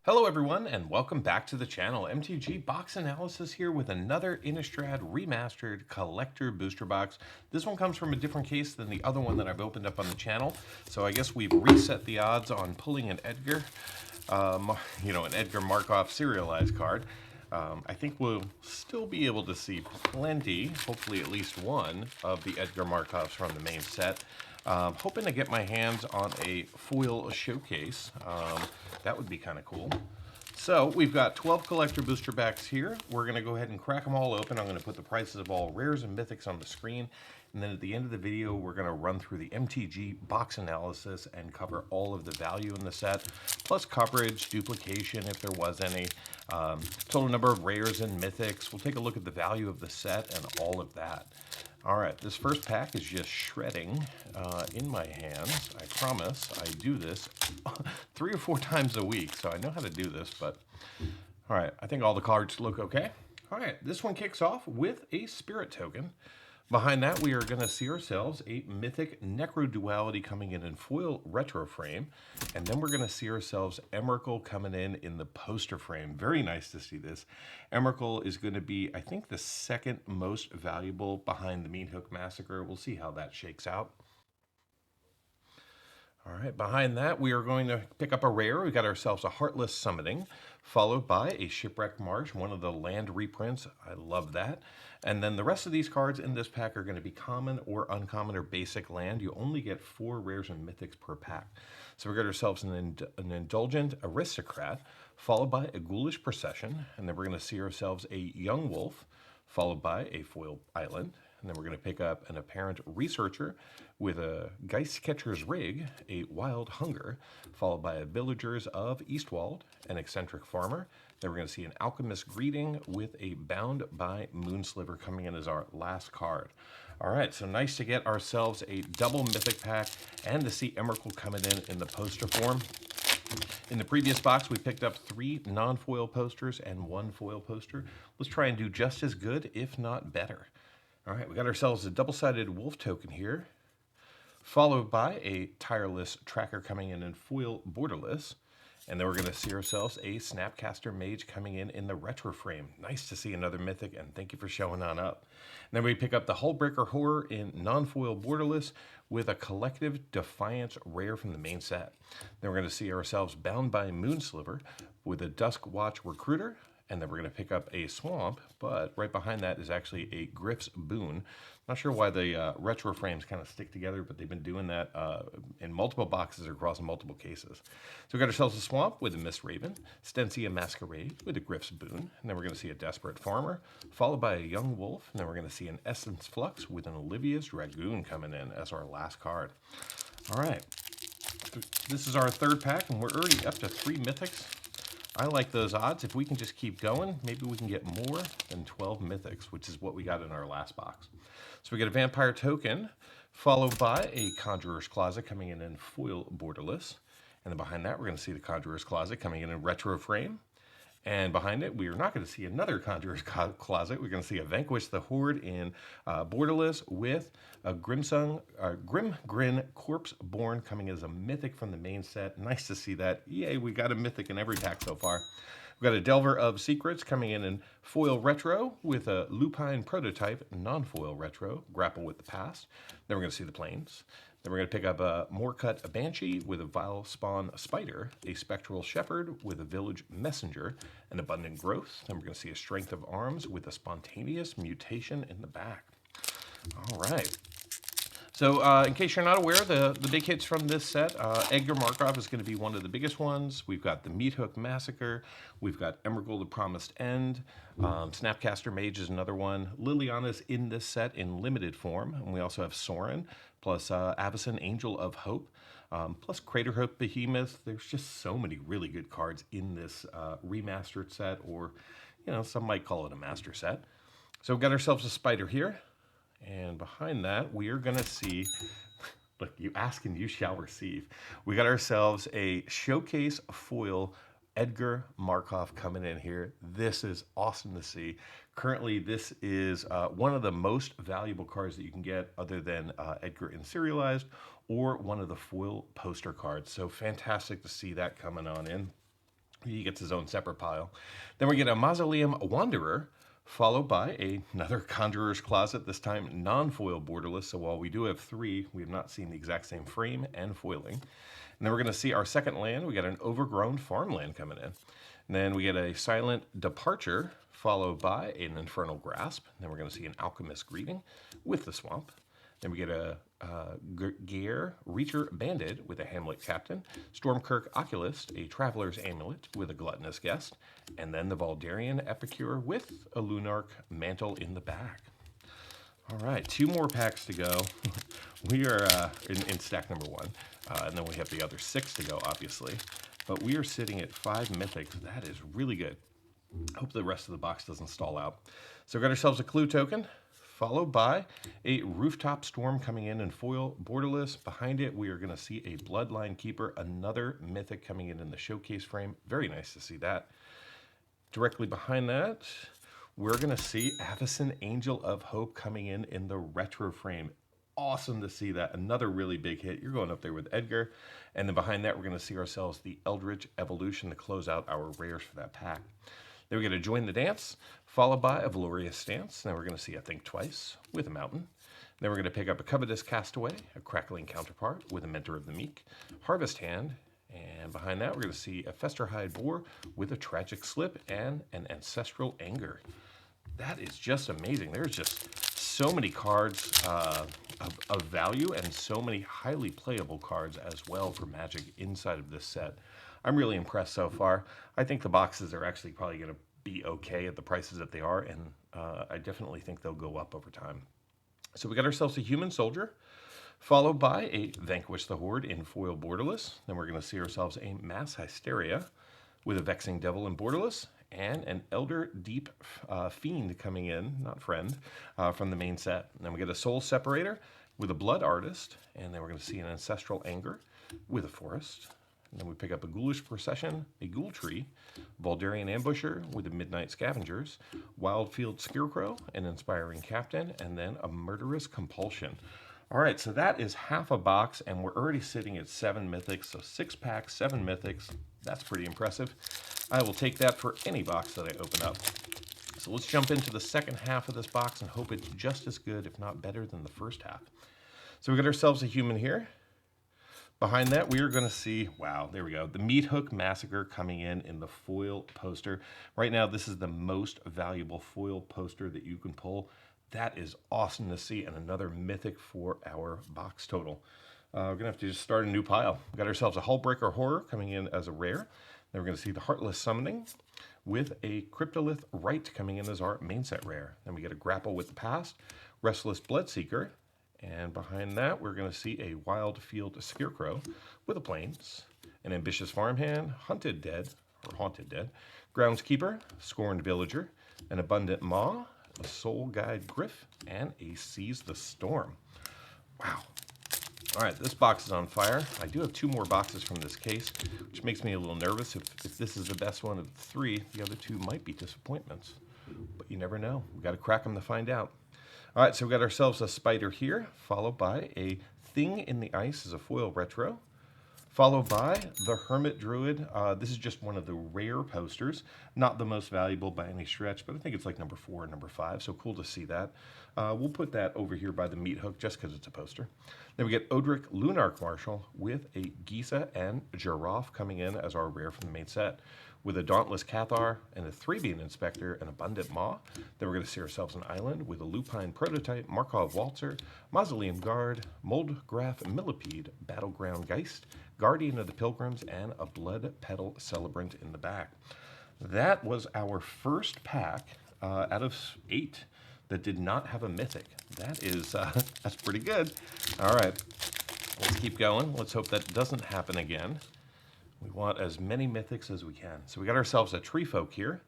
Hello everyone and welcome back to the channel. MTG Box Analysis here with another Innistrad Remastered Collector Booster Box. This one comes from a different case than the other one that I've opened up on the channel. So I guess we've reset the odds on pulling an Edgar, an Edgar Markov serialized card. I think we'll still be able to see plenty, hopefully at least one, of the Edgar Markovs from the main set. Hoping to get my hands on a foil showcase. That would be kind of cool. So we've got 12 collector booster packs here. We're going to go ahead and crack them all open. I'm going to put the prices of all rares and mythics on the screen. And then at the end of the video, we're going to run through the MTG box analysis and cover all of the value in the set, plus coverage, duplication if there was any, total number of rares and mythics. We'll take a look at the value of the set and all of that. All right, this first pack is just shredding in my hands. I promise I do this 3 or 4 times a week, so I know how to do this, but all right, I think all the cards look okay. All right, this one kicks off with a spirit token. Behind that, we are going to see ourselves a Mythic Necroduality coming in foil retro frame. And then we're going to see ourselves Emrakul coming in the poster frame. Very nice to see this. Emrakul is going to be, I think, the second most valuable behind the Meathook Massacre. We'll see how that shakes out. All right, behind that, we are going to pick up a rare. We got ourselves a Heartless Summoning, followed by a Shipwreck Marsh, one of the land reprints. I love that. And then the rest of these cards in this pack are going to be common or uncommon or basic land. You only get 4 rares and mythics per pack. So we got ourselves an Indulgent Aristocrat, followed by a Ghoulish Procession, and then we're going to see ourselves a Young Wolf, followed by a Foil Island. And then we're going to pick up an Apparent Researcher with a Geistcatcher's Rig, a Wild Hunger, followed by a Villagers of Eastwald, an Eccentric Farmer. Then we're going to see an Alchemist Greeting with a Bound by Moonsliver coming in as our last card. All right, so nice to get ourselves a double mythic pack and to see Emrakul coming in the poster form. In the previous box, we picked up 3 non-foil posters and 1 foil poster. Let's try and do just as good, if not better. All right, we got ourselves a double-sided wolf token here, followed by a Tireless Tracker coming in foil borderless. And then we're going to see ourselves a Snapcaster Mage coming in the retro frame. Nice to see another mythic, and thank you for showing on up. And then we pick up the Hullbreaker Horror in non-foil borderless with a Collective Defiance rare from the main set. Then we're going to see ourselves Bound by Moonsliver with a Dusk Watch Recruiter. And then we're going to pick up a Swamp, but right behind that is actually a Griff's Boon. Not sure why the retro frames kind of stick together, but they've been doing that in multiple boxes across multiple cases. So we got ourselves a Swamp with a Mist Raven, Stencia Masquerade with a Griff's Boon, and then we're going to see a Desperate Farmer, followed by a Young Wolf, and then we're going to see an Essence Flux with an Olivia's Dragoon coming in as our last card. All right, this is our third pack, and we're already up to 3 mythics. I like those odds. If we can just keep going, maybe we can get more than 12 mythics, which is what we got in our last box. So we get a Vampire Token, followed by a Conjurer's Closet coming in foil borderless. And then behind that, we're going to see the Conjurer's Closet coming in retro frame. And behind it, we are not going to see another Conjurer's Closet. We're going to see a Vanquish the Horde in borderless with a Grim Grin Corpse Born coming as a mythic from the main set. Nice to see that. Yay, we got a mythic in every pack so far. We've got a Delver of Secrets coming in foil retro with a Lupine Prototype non-foil retro, Grapple with the Past. Then we're going to see the Plains. Then we're going to pick up a Moorcut Banshee with a Vile Spawn Spider, a Spectral Shepherd with a Village Messenger, an Abundant Growth. Then we're going to see a Strength of Arms with a Spontaneous Mutation in the back. All right. So in case you're not aware, the big hits from this set, Edgar Markov is going to be one of the biggest ones. We've got the Meathook Massacre. We've got Emrakul the Promised End. Snapcaster Mage is another one. Liliana's in this set in limited form. And we also have Sorin, plus Avacyn Angel of Hope, plus Craterhoof Behemoth. There's just so many really good cards in this remastered set, or some might call it a master set. So we've got ourselves a Spider here. And behind that, we are going to see, look, you ask and you shall receive. We got ourselves a Showcase Foil Edgar Markov coming in here. This is awesome to see. Currently, this is one of the most valuable cards that you can get other than Edgar in Serialized or one of the foil poster cards. So fantastic to see that coming on in. He gets his own separate pile. Then we get a Mausoleum Wanderer, followed by another Conjurer's Closet, this time non-foil borderless. So while we do have three, we have not seen the exact same frame and foiling. And then we're going to see our second land. We got an Overgrown Farmland coming in. And then we get a Silent Departure, followed by an Infernal Grasp. And then we're going to see an Alchemist Greeting with the Swamp. Then we get a Gear Reacher Bandit with a Hamlet Captain, Stormkirk Oculist, a Traveler's Amulet with a Gluttonous Guest, and then the Valdarian Epicure with a Lunarch Mantle in the back. All right, 2 more packs to go. We are in stack number 1, and then we have the other 6 to go, obviously. But we are sitting at 5 mythics. That is really good. Hope the rest of the box doesn't stall out. So we got ourselves a Clue token, followed by a Rooftop Storm coming in foil borderless. Behind it, we are going to see a Bloodline Keeper, another mythic coming in the showcase frame. Very nice to see that. Directly behind that, we're going to see Avacyn Angel of Hope coming in the retro frame. Awesome to see that. Another really big hit. You're going up there with Edgar. And then behind that, we're going to see ourselves the Eldritch Evolution to close out our rares for that pack. Then we're going to Join the Dance, followed by a Valorious Stance. Then we're going to see a Think Twice with a Mountain. Then we're going to pick up a Covetous Castaway, a Crackling Counterpart with a Mentor of the Meek, Harvest Hand, and behind that we're going to see a Festerhide Boar with a Tragic Slip and an Ancestral Anger. That is just amazing. There's just so many cards of value and so many highly playable cards as well for Magic inside of this set. I'm really impressed so far. I think the boxes are actually probably going to be okay at the prices that they are, and I definitely think they'll go up over time. So we got ourselves a Human Soldier, followed by a Vanquish the Horde in foil borderless. Then we're going to see ourselves a Mass Hysteria with a Vexing Devil in borderless, and an Elder Deep Fiend coming in, not friend, from the main set. And then we get a Soul Separator with a Blood Artist, and then we're going to see an Ancestral Anger with a Forest. And then we pick up a Ghoulish Procession, a Ghoul Tree, Valdarian Ambusher with a Midnight Scavengers, Wildfield Scarecrow, an Inspiring Captain, and then a Murderous Compulsion. All right, so that is half a box, and we're already sitting at 7 mythics. So 6 packs, 7 mythics. That's pretty impressive. I will take that for any box that I open up. So let's jump into the second half of this box and hope it's just as good, if not better, than the first half. So we got ourselves a human here. Behind that, we are going to see, wow, there we go, the Meat Hook Massacre coming in the foil poster. Right now, this is the most valuable foil poster that you can pull. That is awesome to see, and another mythic for our box total. We're going to have to just start a new pile. We got ourselves a Hullbreaker Horror coming in as a rare. Then we're going to see the Heartless Summoning with a Cryptolith Rite coming in as our main set rare. Then we get a Grapple with the Past, Restless Bloodseeker, and behind that, we're going to see a Wildfield Scarecrow with a Plains, an Ambitious Farmhand, Haunted Dead, Groundskeeper, Scorned Villager, an Abundant Maw, a Soul Guide Griff, and a Seize the Storm. Wow. All right, this box is on fire. I do have 2 more boxes from this case, which makes me a little nervous. If this is the best one of the 3, the other 2 might be disappointments. But you never know. We've got to crack them to find out. All right, so we've got ourselves a Spider here, followed by a Thing in the Ice as a foil retro, followed by the Hermit Druid. This is just one of the rare posters, not the most valuable by any stretch, but I think it's like number 4 or number 5, so cool to see that. We'll put that over here by the Meat Hook just because it's a poster. Then we get Odric Lunarch Marshal with a Giza and Giraffe coming in as our rare from the main set, with a Dauntless Cathar and a 3-Beam Inspector, an Abundant Maw. Then we're going to see ourselves an island with a Lupine Prototype, Markov Waltzer, Mausoleum Guard, Moldgraph Millipede, Battleground Geist, Guardian of the Pilgrims, and a Blood Petal Celebrant in the back. That was our first pack out of 8 that did not have a mythic. That is, that's pretty good. All right, let's keep going. Let's hope that doesn't happen again. We want as many mythics as we can. So we got ourselves a Tree Folk here.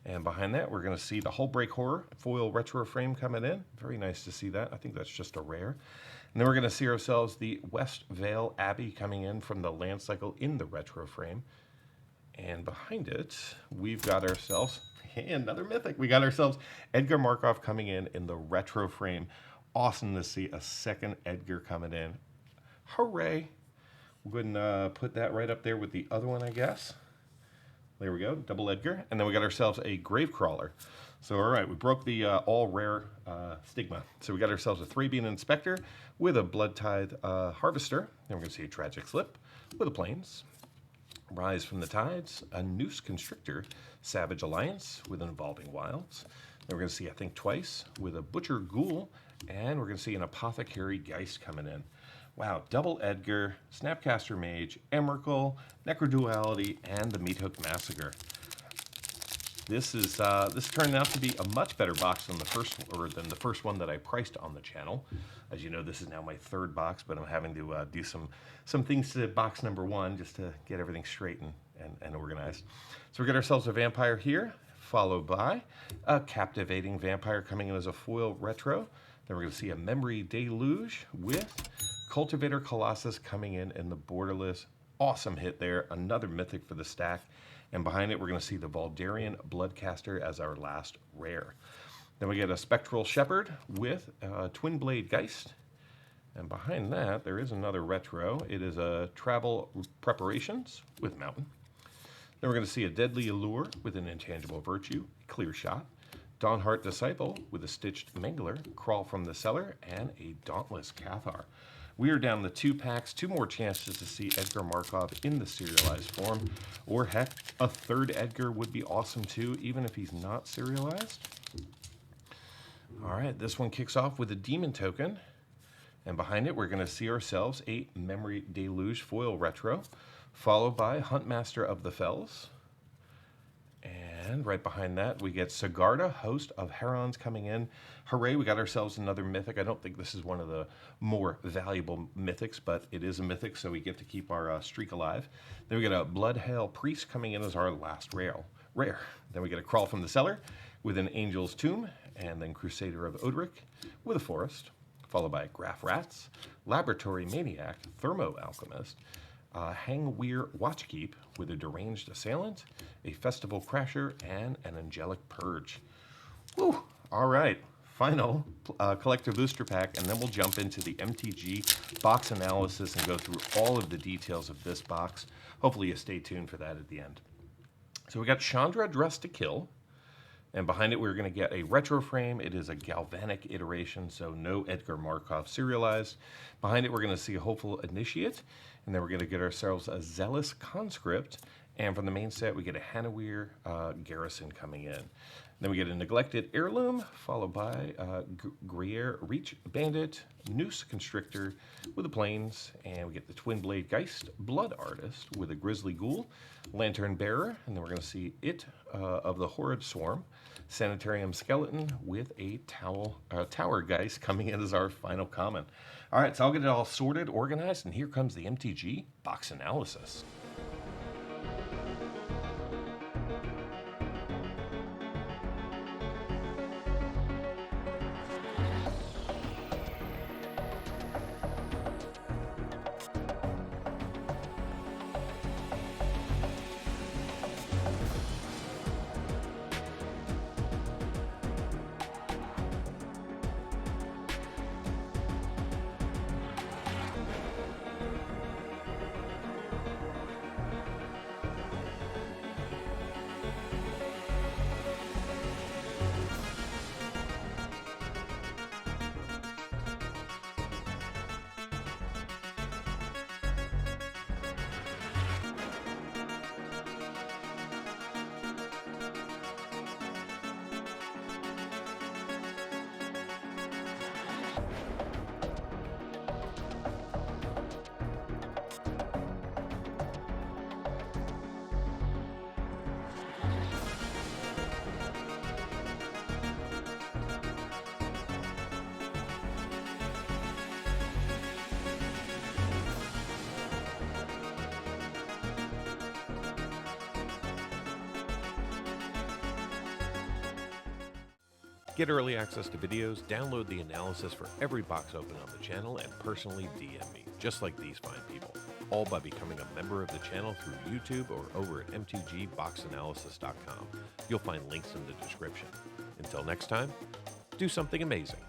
And behind that, we're going to see the Hullbreak Horror foil retro frame coming in. Very nice to see that. I think that's just a rare. And then we're going to see ourselves the West Vale Abbey coming in from the Land Cycle in the retro frame. And behind it, we've got ourselves another mythic. We got ourselves Edgar Markov coming in the retro frame. Awesome to see a second Edgar coming in. Hooray! We'll go ahead and put that right up there with the other one, I guess. There we go, double Edgar. And then we got ourselves a Gravecrawler. So, all right, we broke the all rare stigma. So we got ourselves a Thrabian Inspector with a Blood Tithe Harvester. Then we're going to see a Tragic Slip with a Plains. Rise from the Tides, a Noose Constrictor, Savage Alliance with an Evolving Wilds. Then we're going to see, I think, twice with a Butcher Ghoul, and we're going to see an Apothecary Geist coming in. Wow, double Edgar, Snapcaster Mage, Emrakul, Necroduality, and the Meathook Massacre. This turned out to be a much better box than the first one that I priced on the channel. As you know, this is now my third box, but I'm having to do some things to box number one just to get everything straight and organized. So we got ourselves a Vampire here, followed by a Captivating Vampire coming in as a foil retro. Then we're going to see a Memory Deluge with Cultivator Colossus coming in the Borderless. Awesome hit there, another Mythic for the stack. And behind it, we're going to see the Valdarian Bloodcaster as our last rare. Then we get a Spectral Shepherd with Twin Blade Geist. And behind that, there is another retro. It is a Travel Preparations with Mountain. Then we're going to see a Deadly Allure with an Intangible Virtue, Clear Shot. Dawnheart Disciple with a Stitched Mangler, Crawl from the Cellar, and a Dauntless Cathar. We are down the 2 packs, 2 more chances to see Edgar Markov in the serialized form. Or heck, a third Edgar would be awesome too, even if he's not serialized. All right, this one kicks off with a Demon Token. And behind it, we're going to see ourselves a Memory Deluge foil retro, followed by Huntmaster of the Fells. And right behind that, we get Sigarda, Host of Herons coming in. Hooray, we got ourselves another Mythic. I don't think this is one of the more valuable Mythics, but it is a Mythic, so we get to keep our streak alive. Then we get a Bloodhail Priest coming in as our last rare. Then we get a Crawl from the Cellar with an Angel's Tomb, and then Crusader of Odric with a Forest, followed by Graph Rats, Laboratory Maniac, Thermo Alchemist, Hangweir Watchkeep with a Deranged Assailant, a Festival Crasher, and an Angelic Purge. Woo! All right, final collector booster pack, and then we'll jump into the MTG box analysis and go through all of the details of this box. Hopefully you stay tuned for that at the end. So we got Chandra Dressed to Kill, and behind it we're going to get a retro frame. It is a galvanic iteration, so no Edgar Markov serialized. Behind it we're going to see a Hopeful Initiate, and then we're going to get ourselves a Zealous Conscript, and from the main set we get a Hanaweir Garrison coming in. Then we get a Neglected Heirloom, followed by Gruyere Reach Bandit, Noose Constrictor with the Plains, and we get the Twin Blade Geist, Blood Artist with a Grizzly Ghoul, Lantern Bearer, and then we're going to see It of the Horrid Swarm, Sanitarium Skeleton with a Tower Geist coming in as our final comment. All right, so I'll get it all sorted, organized, and here comes the MTG box analysis. Get early access to videos, download the analysis for every box open on the channel, and personally DM me, just like these fine people, all by becoming a member of the channel through YouTube or over at mtgboxanalysis.com. You'll find links in the description. Until next time, do something amazing.